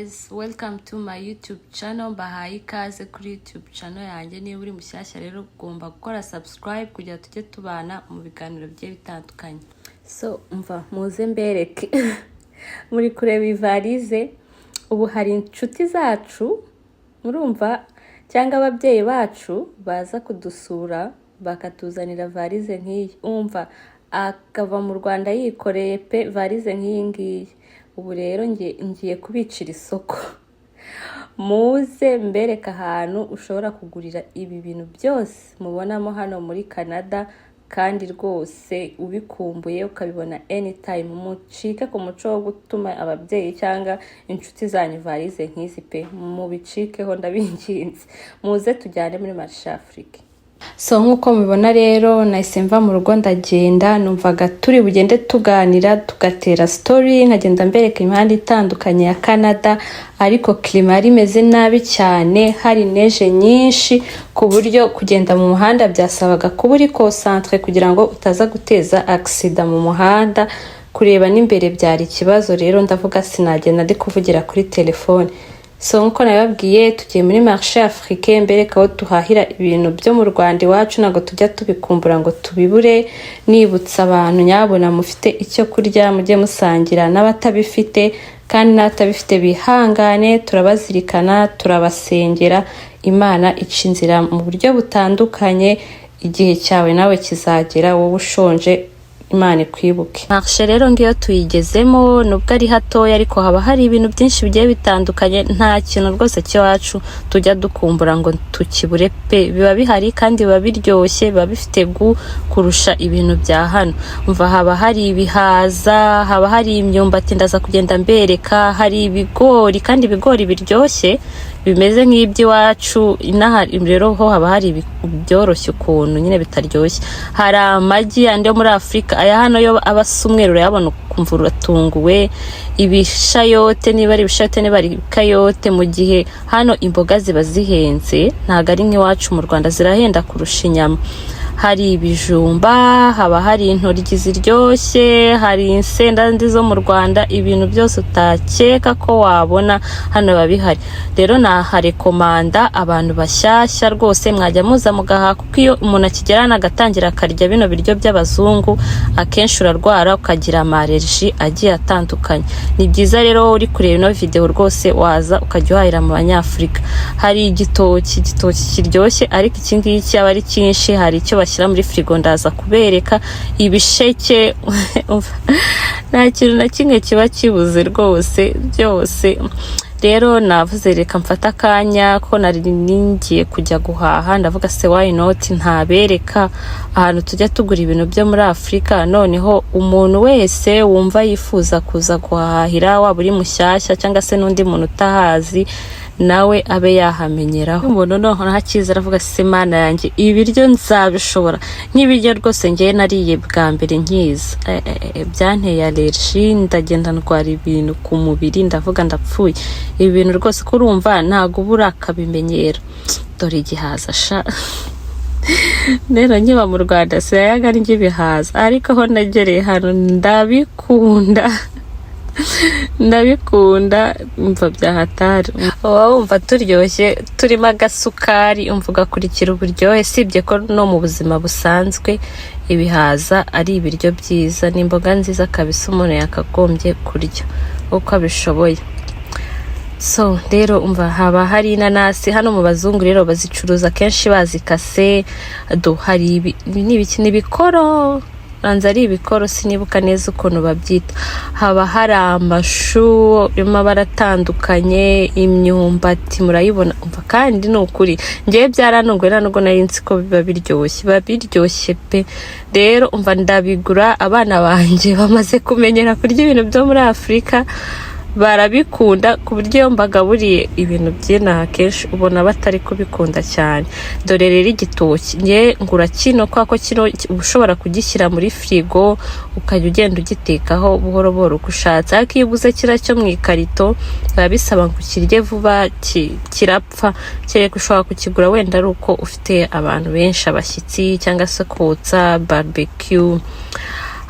guys, welcome to my YouTube channel. Mbahaye ikaze kuri YouTube channel yanjye. Niba uri mushyashya rero ugomba gukora subscribe kugira tujye tubana mu biganiro bigiye bitandukanye. So umva muze mbereke muri kureba ivalize. Ubu hari inshuti zacu murumva cyangwa ababyeyi bacu baza kudusura bakatuzanira valize nk'iyi. Umva akava mu Rwanda yikoreye pe valize nk'iyi ngiyi. Ubu rero ngiye kubicira isoko. Muze mbereka ahantu ushobora kugurira ibi bintu byose mubonamo hano muri Canada, kandi rwose ubikumbuye ukabibona anytime. Mucike ku muco wo gutuma ababyeyi cyangwa inshuti zanyu valize nk'izi pe, mubicikeho ndabinginze. Muze tujyane muri Marché Afrique. So nkuko mubibona rero nahise mva mu rugo ndagenda, numvaga turi bugende tuganira tugatera story, nkagenda mbereka imihanda itandukanye ya Canada, ariko klima yari imeze nabi cyane, hari neje nyinshi ku buryo kugenda mu muhanda byasabaga kuba uri concentre kugira ngo utaza guteza accident mu muhanda. Kureba n'imbere byari ikibazo, rero ndavuga sinagenda ndi kuvugira kuri telefone. So nkuko nababwiye tugiye muri Marché Afrique, mbereka aho tuhahira ibintu byo mu Rwanda iwacu, nago tujya tubikumbura ngo tubibure. Nibutsa abantu nyabona mufite icyo kurya mujye musangira n'abatabifite, kandi n'abatabifite bihangane, turabazirikana turabasengera. Imana ica inzira mu buryo butandukanye, igihe cyawe nawe kizagera, wowe ushonje Imana ikwibuke. Marché rero ngiyo tuyigezemo, nubwo ari hatoya ariko haba hari ibintu byinshi bigiye bitandukanye. Nta kintu rwose cyacu tujya dukumbura ngo tukibure pe, biba bihari kandi biba biryoshye, biba bifite kurusha ibintu bya hano. Umva haba hari ibihaza, haba hari imyumbati ndaza kugenda mbereka, hari ibigori kandi ibigori biryoshye bimeze nk'iby'iwacu. Inaha rero ho haba hari byoroshye ukuntu nyine bitaryoshye. Hari amagi andi yo muri Afrika, aya hano yo abasumweru urayabona ukumva uratunguwe. Ibishayote niba ari ibishayote niba ari kayote, mu gihe hano imboga ziba zihenze, ntago ari nk'iwacu mu Rwanda zirahenda kurusha inyama. Hari ibijumba, haba hari intoryi ziryoshye, hari insenda ndi zo mu Rwanda, ibintu byose utakeka ko wabona hano biba bihari. Rero naharekomanda abantu bashyashya rwose mwajya muza mugaha, kuko iyo umuntu akigerana agatangira akarya bino biryo by'abazungu akenshi urarwara ukagira amarerji agiye atandukanye. Ni byiza rero uri kureba ino video rwose waza ukajya uhahira mu Banyafurika. Hari igitoki kiryoshye, ariko iki ngiki aba ari cyinshi. Hari icyo bashyira muri frigo ndaza kubereka. Ibisheke nta kintu na kimwe kiba kibuze rwose byose. Rero navuze reka mfata akanya ko nari ningiye kujya guhaha, ndavuga se why not ntabereka ahantu tujya tugura ibintu byo muri Afrika. Noneho umuntu wese wumva yifuza kuza guhahira, waba uri mushyashya cyangwa se n'undi muntu utahazi, nawe abe yahamenyeraho. Umuntu noneho hakiza aravuga se Mana yanjye ibi biryo nzabishobora. Nk'ibiryo rwose ngiye nariye bwa mbere nkiza, byanteye allergie, ndagenda ndwara ibintu ku mubiri, ndavuga ndapfuye. Ibi bintu rwose kurumva ntago ubura akabimenyera. Dore igihaza sha nero nkiba mu Rwanda sinayaga n'ibyo bihaza, ariko aho nagereye hano ndabikunda umva byahatari. Wumva turyoshye turimo agasukari, umva ugakurikira uburyohe. Sibye ko no mu buzima busanzwe ibihaza ari ibiryo byiza, n'imboga nziza kabisa umuntu yakagombye kurya uko abishoboye. So rero umva haba hari inanasi hano mu bazungu, rero bazicuruza kenshi bazikase. Hari n'ibikoro, banza ari ibikoro sinibuka neza ukuntu babyita. Haba hari amashu y'amabara atandukanye, imyumbati murayibona. Umva kandi ni ukuri ngiye byaranungwe nubwo nari nzi ko biba biryoshye pe. Rero umva ndabigura, abana banje bamaze kumenyera kurya ibintu byo muri Afrika, barabikunda ku buryo mbagaburiye ibintu by'inaha kenshi ubona batari kubikunda cyane. Dore rero igitoki ngiye ngura kino, kwa ko kino ushobora kugishyira muri frigo ukajya ugenda ugitekaho buhoro buhoro uko ushatse. Ariko iyo ubuze kira cyo mu ikarito biba bisaba ngo ukirye vuba kirapfa. Kereka ushobora kukigura wenda ari uko ufite abantu benshi, abashyitsi cyangwa se kotsa barbecue.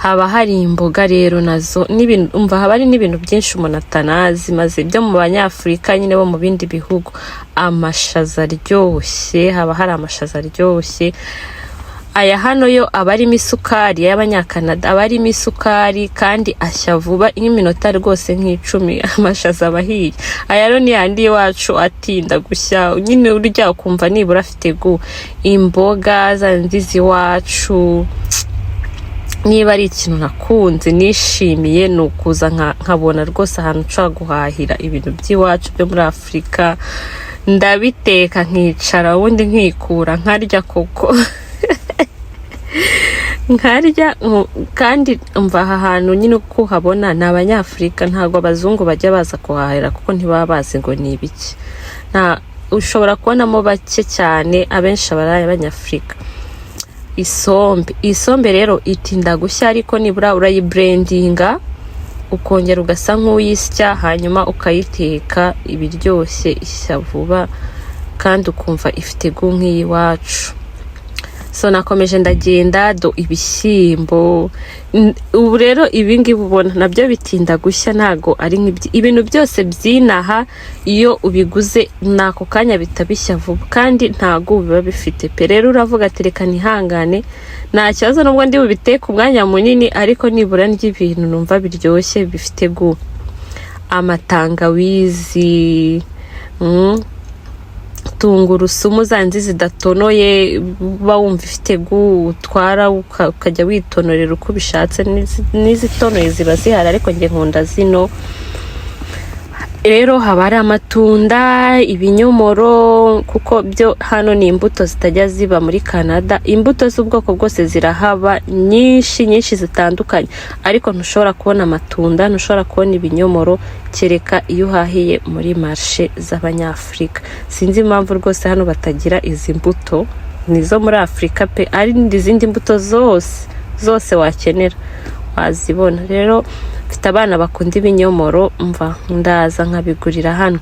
haba hari imboga rero nazo n'ibintu, umva haba hari n'ibintu byinshi umuntu atanazi, maze byo mu banyafurika nyine bo mu bindi bihugu. Amashaza aryoshye, haba hari amashaza aryoshye. Aya hano yo aba arimo isukari, y'abanyakanada aba arimo isukari kandi ashya vuba nk'iminota rwose nk'icumi amashaza aba ahiye. Aya rero ni yandi iwacu atinda gushya, nyine urya ukumva nibura afite gu. Imboga zandi z'iwacu niba ari ikintu nakunze nishimiye ni ukuza nkabona rwose ahantu nshobora guhahira ibintu by'iwacu byo muri Afurika, ndabiteka nkicara ubundi nkikura nkarya koko nkarya. Kandi umva aha hantu nyine uko uhabona ni abanyafurika, ntabwo abazungu bajya baza kuhahira kuko ntibaba bazi ngo ni ibiki. Ushobora kubonamo bake cyane, abenshi aba ari abanyafurika. Isombe rero itinda gushya, ariko nibura urayibrandinga ukongera ugasa nk'uyisya, hanyuma ukayiteka ibiryoshye, ishya vuba kandi ukumva ifite gu nk'iyiwacu. So nakomeje ndagenda ibishyimbo. Ubu rero ibingibi ubona nabyo bitinda gushya, ntago ari ibintu byose byinaha iyo ubiguze nako kanya bitabishya vuba, kandi ntago biba bifite pe. Rero uravuga ati reka nihangane, nta kibazo nubwo ndi bubiteke umwanya munini, ariko nibura ry'ibintu numva biryoshye bifite gu. Amatangawizi, tungurusumu zandi zidatonoye bawumva ifite gu, utwara ukajya witonorera uko bishatse. N'izitonoye ziba zihari, ariko njye nkunda zino. Rero haba hari amatunda, ibinyomoro, kuko byo hano ni imbuto zitajya ziba muri Canada. Imbuto z'ubwoko bwose zirahaba nyinshi zitandukanye, ariko ntushobora kubona amatunda, ntushobora kubona ibinyomoro kereka iyo uhahiye muri marché z'abanyafurika. Sinzi impamvu rwose hano batagira izi mbuto, nizo muri Afurika pe, ari n'izindi mbuto zose wakenera wazibona. Rero mfite abana bakunda ibinyomoro, mva ndaza nkabigurira hano.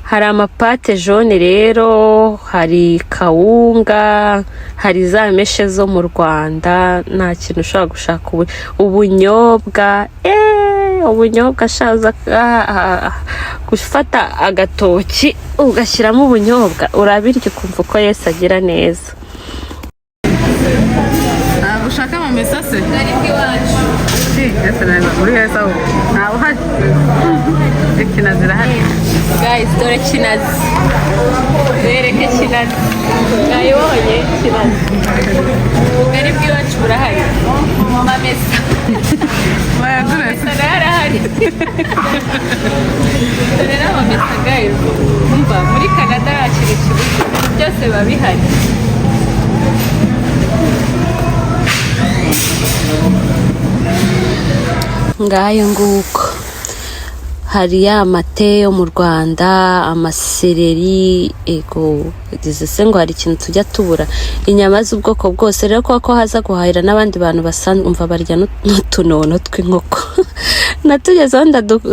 Hari amapate jaune rero, hari kawunga, hari za meshe zo mu Rwanda, nta kintu ushobora gushaka. Ubunyobwa, ubunyobwa shaza gufata agatoki ugashyiramo ubunyobwa, urabirya ukumva uko Yesu agira neza. Ushaka amamesa se? Ari bw'iwacu. Muri heza ubu ntawe uhari. Kinazi irahari. Guys, dore kinazi. Bereke kinazi. Mwayibonye kinazi. Ubugari bw'iwacu burahari. Amamesa. Amamesa arahari. Dore n'amamesa guys. Umva muri Canada hakiri ikibuga. Byose biba bihari. Ngayo nguko hari ya mate yo mu Rwanda, amasereri, ego dizese ngo hari ikintu tujya tubura, inyama z'ubwoko bwose. Rero ko haza guhahira n'abandi bantu basanzwe, umva barya n'utunono tw'inkoko. Natugezeho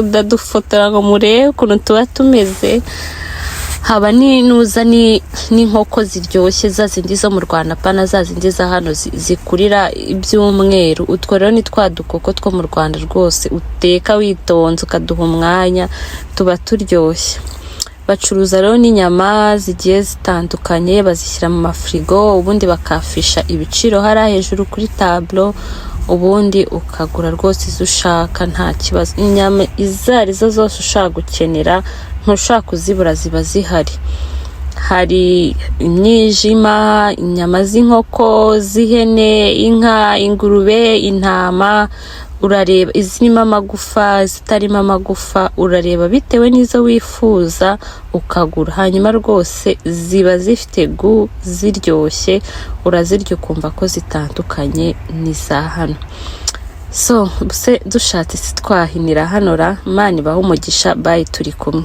ndadufotora ngo murebe ukuntu tuba tumeze. Haba nuza n'inkoko ziryoshye, za zindi zo mu Rwanda pana za zindi za hano zikurira ibyumweru. Utwo rero ni twa dukoko two mu Rwanda rwose uteka witonze ukaduha umwanya, tuba turyoshye. Bacuruza rero n'inyama zigiye zitandukanye, bazishyira mu mafrigo, ubundi bakafisha ibiciro hariya hejuru kuri tablo, ubundi ukagura rwose izo ushaka nta kibazo. Inyama izo arizo zose ushaka gukenera ntushaka kuzibura, ziba zihari. Hari imyijima, inyama z'inkoko, z'ihene, inka, ingurube, intama. Urareba izirimo amagufa, zitarimo amagufa, urareba bitewe n'izo wifuza ukagura. Hanyuma rwose ziba zifite gu, ziryoshye, urazirya ukumva ko zitandukanye n'iza hano. So dushatse twahinira hano ra. Imana ibahe umugisha, bye, turi kumwe.